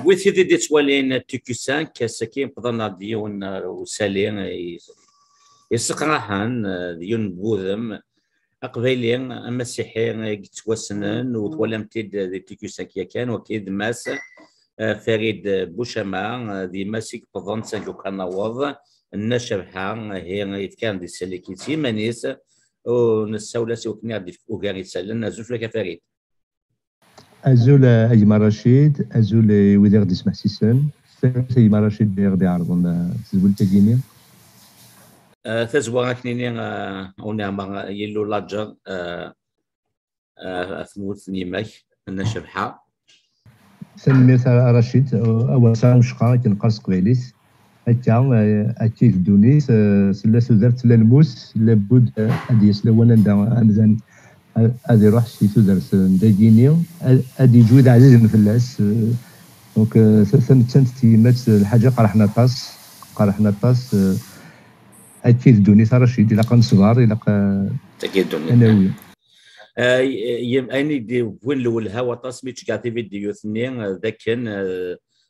وثيدي دي توالين تيكو 5 كاسكين قضنا ديون وسالين يسقراحان ديون بوذم اقبيلي مسيحي يتوسنن وتولمتي دي تيكو 5 كان وكيد ماس فريد بوشما دي ماسك قضن 5 كناوض النشبحه هي كان دي سليكيتي مانيس ونساولا سوكني دي اوغاري سالن زوفلك فريد أزول أيما رشيد أزول ويدير دي سمح سيسن أيما رشيد دي عرضنا تزول تجيني تزوار كنيني ونعم يلو لاجر أثموت نيمك النشبحة سميت رشيد أول سنة مشقا كنقرص قبيليس أتي في دونيس سلاسو درت للموس لابد أديس لوانا دا أمزان هذه روح شي تدرس نداجيني هذه جويد عزيز من فلاس دونك سنتي تيمات الحاجه قرحنا طاس اكيد دوني صار شي الا كان صغار الا اكيد دوني انوي اني دي وين الاول هوا طاس ميتش كاتي فيديو ثنين ذاك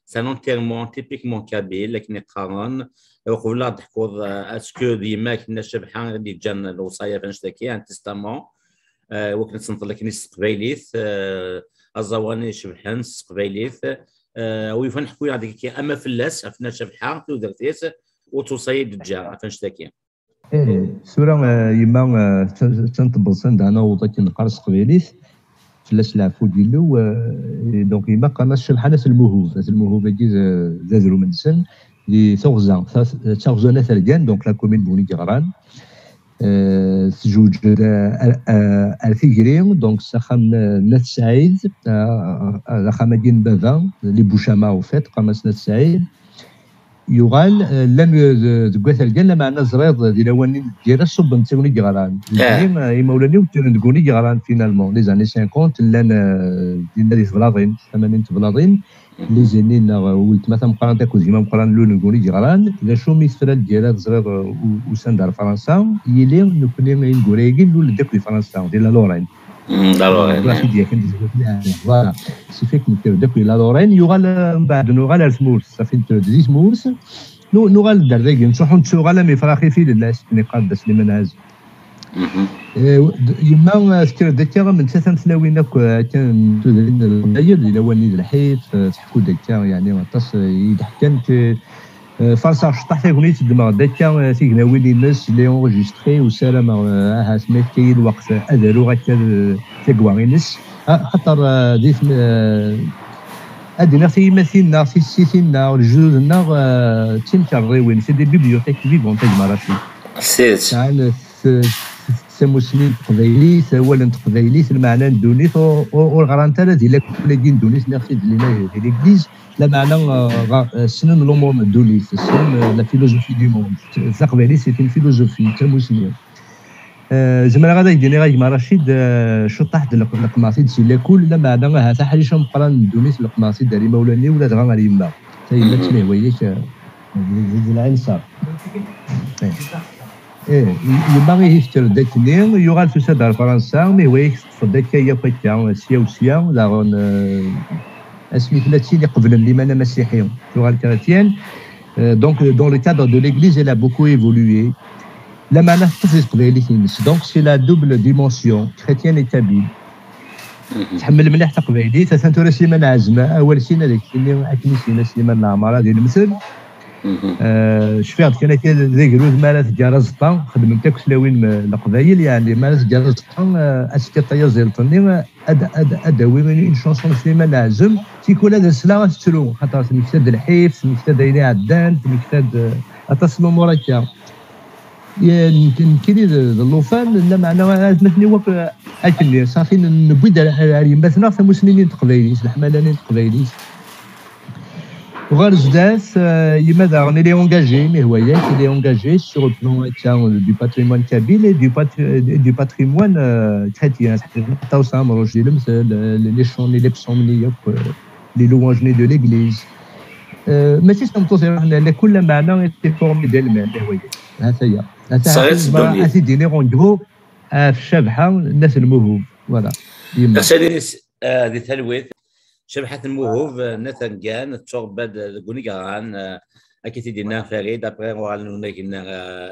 سان انتيرمون تيبيكمون كابيل لكن قارن وقبل تحكوض اسكو ديما كنا شبحان اللي جان الوصايه فاش ذاكي ان تستامون وكنت نطلق نيس قبيليث الزواني شبحان قبيليث ويفن حكوي هذيك اما فلاس عفنا شبحه ودرتيس وتصيد الجا فاش تاكي سوره يما تنطبصن انا وضك نقرص قبيليث فلاس العفو ديالو دونك يما قرنا الشبحانه الموهوب يجي زازرو من سن لي تغزان ثلجان دونك لا كومين بوني غران زوج الفيجرين دونك سخم نات سعيد رخم دين بافا لي بوشاما وفات قامس نات سعيد يغال لم تقوى ثلجان معنا زريض ديال واني ديال الصب نتيوني غران يمولاني وتنقوني غران فينالمون لي زاني 50 لان دينا دي بلاضين 80 بلاضين لي زينين ولت مثلا مقارنه تاكو ديما مقارنه لو نقولي غران الا شو ميسترال ديال زرير وساندار فرنسا يلي نكوني نقوليكين لول داك فرنسا ديال لورين لورين راسي ديال فوالا سي فيك نتيو داك لا لورين يغال من بعد نوغال السمورس صافي ديز مورس نوغال درداك نصحو نتسوغال مي فراخي في الناس نقاد داس لي مناز يما سكر داكا من ثلاثه ثلاوينك كان تدرين القضايا اللي واني الحيط تحكوا داكا يعني مطاس يضحكان فرصه شطح تاغني تدمر داكا تيغناوي لي الناس اللي اونجستري وسلام ها سميت كاين الوقت ادارو غاكا تاكواغينس خاطر ديف ادينا في مثيلنا في سيتينا والجدودنا تيمكريوين سي دي بيبليوتيك فيفون تاع سيت مسلم قبيلي اولا قبيلي المعنى ندونيت والغران تاع ديال كل دين دونيت ناخذ لنا في ليغليز لا معنى سنن لومون دونيت سنن لا فيلوزوفي دو موند القبيلي سي اون فيلوزوفي تاع مسلم زعما غادا يديني غاي مع رشيد شو طاح القماصي سي لاكل لا معنى هذا حاجه مقران دونيت القماصي داري مولاني ولا غا يما حتى يما تسميه ويليك العين صار يبغي يشتري داك النيم يغال في صدر فرنسا مي ويك صدق يا فكا سيا وسيا لا اسمي 30 اللي قبل اللي انا مسيحي يغال كريتيان دونك دون لو كادر دو ليغليز elle a beaucoup évolué لا معنى الطفل قبيلي يمس دونك سي لا دوبل ديمونسيون كريتيان اي كابيل تحمل مليح تقبيلي ثانتو سليمان عزمه اول سنه داك اللي اكني سليمان العماره ديال المثل شفيت كان ذيك روز مالات جرزطا خدم تاك سلاوين القبايل يعني مالات جرزطا اسكتا زيلطني اداوي من ان شونسون سليمان عزم تيكون هذا السلا تشرو خاطر سميتاد الحيف سميتاد عيني عدان سميتاد اتصلوا موراكا يمكن كيدي اللوفان لا معنى مثني وقت اكل صافي نبيد على مثلا في مسلمين تقبايلي الحملانين تقبايلي وغير زداس يماذا راني لي اونجاجي مي هوايات لي اونجاجي سور البلان دو باتريمون كابيل دو باتريمون كريتيان حتى سامروج ديال المثل لي شوني لي بسومني لي لوانجني دو ليغليز ماشي تنطوسي روحنا كل معنى تي فورمي ديال المال هوايات هذا هي هذا ديني روندو في الشبحه الناس الموهوب فوالا يما هذه تلويث شبحة الموهوب نتنجان تشربد غونيغان اكيد دينا فريد ابري وغالنا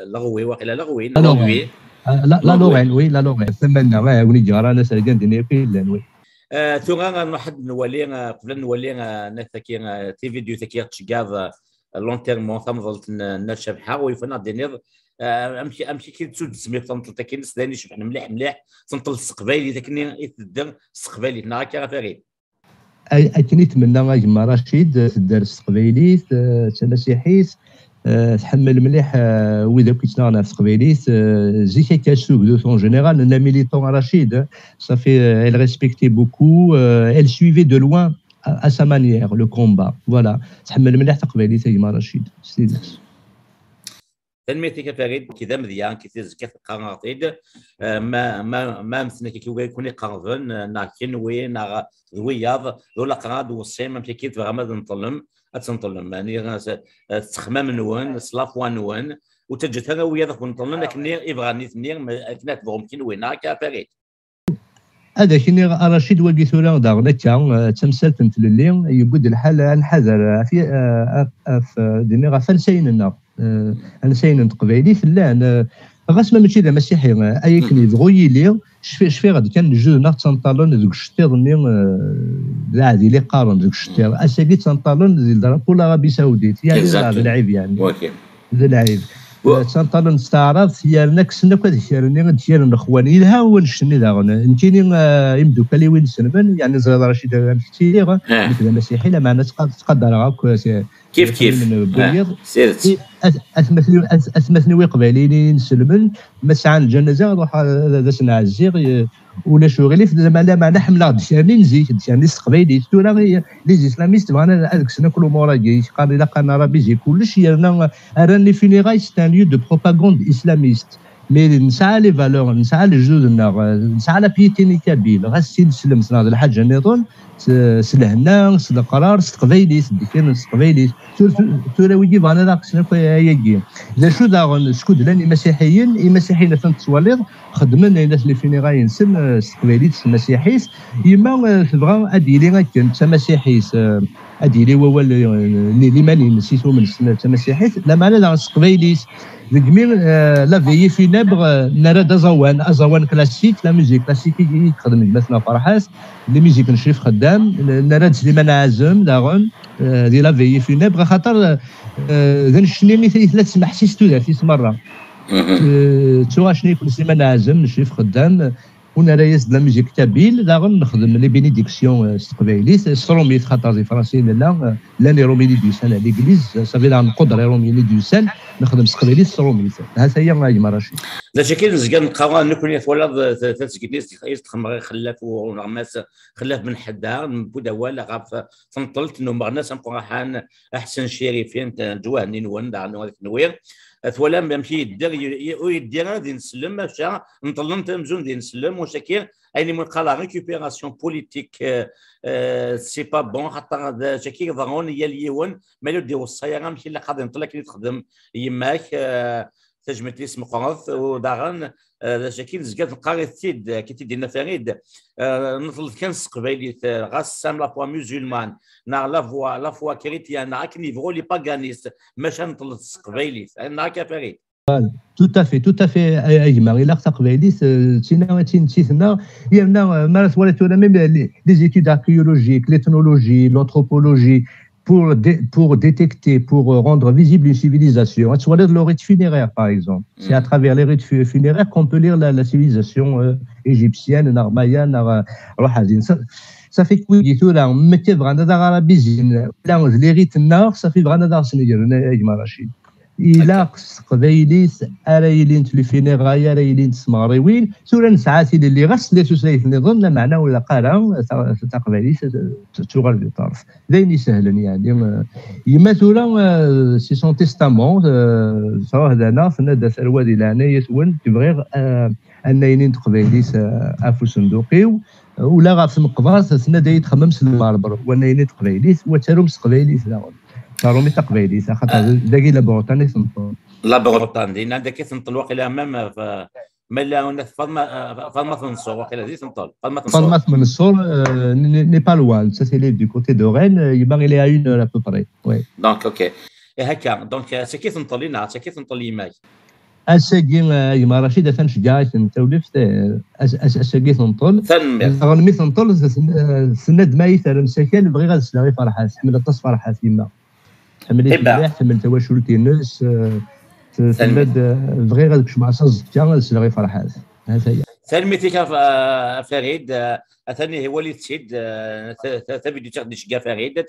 لغوي وقيلا لغوي لغوي لا لغوي وي لا لغوي ثمنا راه غونيغان انا سرقان دينا كاين وي توغا واحد نولي قبل نولي نثكي تي فيديو ثكي تشكاف لونتيرمون ثمضلت نشبحه ويفنا دينير امشي كي تسود سميت تنطل تكين سداني شبحنا مليح تنطل السقبايلي تكني يتدر السقبايلي ناكا فريد اكن يتمنى كما رشيد تدار السقبايليت تمسيحيت تحمل مليح وإذا كنت نغنى في قبيليت زي كاسوك دو سون جينيرال لا ميليتون رشيد صافي elle respectait beaucoup elle suivait de loin à sa manière le combat voilà تحمل مليح تقبيليت كما رشيد سيدي تنميتك فريد كذا مزيان كيتز كيف قناطيد ما مثلنا كي يكون قرضن ناكين وين وياض ولا قراد والصيم ماشي كيف غامض نطلم اتنطلم يعني تخمام نون صلافوان نون وتجت انا ويا ذاك نطلم لكن يبغى نثني كنات بغم كين وين هكا فريد هذا كني رشيد وقيت ولا داغنا كان تمثلت مثل اللي يبود الحال الحذر في ديني غفل سيننا انا ساين قبيلي فلان غاس ماشي ذا مسيحي اي كني دغوي لي شفي غادي كان جو ناغ تنطالون دوك الشتير ني العادي اللي قارن دوك الشتير اساكي تنطالون ديال درابو العربي سعوديت يعني العيب يعني ذا العيب تنطالون استعراض ديالنا كسنا كديرني ديال اخواني لها هو نشني داغن انتيني يمدو كالي وين سلمان يعني زاد رشيد مشتي مثل مسيحي لا معنى تقدر غاك كيف سيرت اثمثني وقبالي نسلمن مسعى الجنازه روح داسنا عزير ولا شغلي لا معنى حمله ديالي نزيد يعني استقبالي تورا لي زيسلاميست وانا هذاك السنه كل موراكي قال الا قالنا راه بيجي كلشي انا راني فينيراي سي ان ليو دو بروباغوند اسلاميست مي نسعى لي فالور نسعى لجدودنا نسعى لا بيتيني كابيل غاسي نسلم هذا الحاجه نيطون سلهنا القرار استقبالي ديكين استقبالي تورا ويجي بانا داك السنه يجي لا شو داغن سكود لاني مسيحيين تنتصواليض خدمنا الناس اللي فيني غاين نسم استقبالي المسيحيس يما تبغى اديلي غاكن مسيحيس اديلي هو اللي ماني نسيتو من السنه مسيحيس لا معنى داغ استقبالي ديكمير لا في فينابغ نرى ازوان كلاسيك لا ميوزيك كلاسيكي يخدم مثلا فرحات لي ميوزيك نشريف خدام نرى سليمان عازم داغون دي لا في فينابغ خاطر غنشني مثل ثلاث سمح سيستو في مره تو شنو يكون سليمان عازم نشريف خدام ونرى يزد لا ميوزيك تابيل داغون نخدم لي بينيديكسيون استقباليت سروميت خاطر زي فرنسيين لا لي روميني دو سان ليغليز صافي لا نقدر روميني دو سان نخدم استقباليت سروميت هذا هي ما راشي لا شكل نزقان نقرا نكون ولا تسقينيس خمر خلاف ونغماس خلاف من حدا بودا ولا غاف فنطلت انه مغناس نقراحان احسن شريفين جواني نون داع نوير ثولا ماشي يدير غادي نسلم مشى نطلمت مزون ديال نسلم وشكل اي من قال ريكوبيراسيون بوليتيك سي با بون خاطر شكل ضرون هي اليون مالو ديال الصياغه ماشي اللي قادر نطلع كي تخدم يماك تجمت اسم قرض وداغن شكل زكات نقاري الثيد كي تدينا فريد نطلب كان قبيلي غاس سام لا فوا مسلمان نا لا فوا كريتيان نا كنيفرو لي باغانيست ماشي نطلب قبيلي نا كفريد tout à fait اجمع الى قبيلي تينا يمنا مارس ولاتونا ميم لي études archéologiques l'ethnologie l'anthropologie pour détecter, pour rendre visible une civilisation. Le rite funéraire, par exemple. C'est à travers les rites funéraires qu'on peut lire la civilisation égyptienne, narmayenne, rahazine. Ça fait que tout là, on mettait vraiment dans l'arabisine. Là, les rites nord, ça fait vraiment dans le Sénégal, Rachid. إلا قبايليس أرايلين تلفينيغايا أرايلين تسماريوين سورا ساعات اللي غسل تسليف نظن معناه ولا قارا تقبايليس تشغل بطرف دايني سهلا يعني يما سورا سي سون تيستامون سواء هذانا فنادا ثروة ديال عناية ون تبغي أنايلين تقبايليس أفو صندوقيو ولا غاف مقبار سنادا يتخمم سلماربر وأنايلين تقبايليس وتاروم تقبايليس صارومي تقبيلي خاطر داكي لابورتاني سنطون لابورتان دينا داك سنطل واقيلا امام ملا هنا فاطمة منصور وقيلا زيد تنطل Falmata Mansour n'est pas loin. Ça, c'est du côté de Rennes. Il est à 1 heure à peu près. Oui. دونك اوكي هكا دونك سكي تنطلي نهار سكي تنطلي ماي اساكي يما رشيد تنشجع تنولفت اساكي تنطل تنمر غنمي تنطل سند ماي ثار مساكن بغي غنسلا غير فرحات تحمل الطاس فرحات يما تحمل الفلاح تحمل تواشل تينس تسند بغي غادكش مع صزكا غنسلا غير فرحات هذا هي سلميتك فريد اثني هو اللي تسيد تبدو تاخذ شقا فريد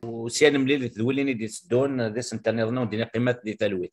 وسيان مليل تدوليني دي سدون دي سنتانيرنا وديني قيمات دي تلويث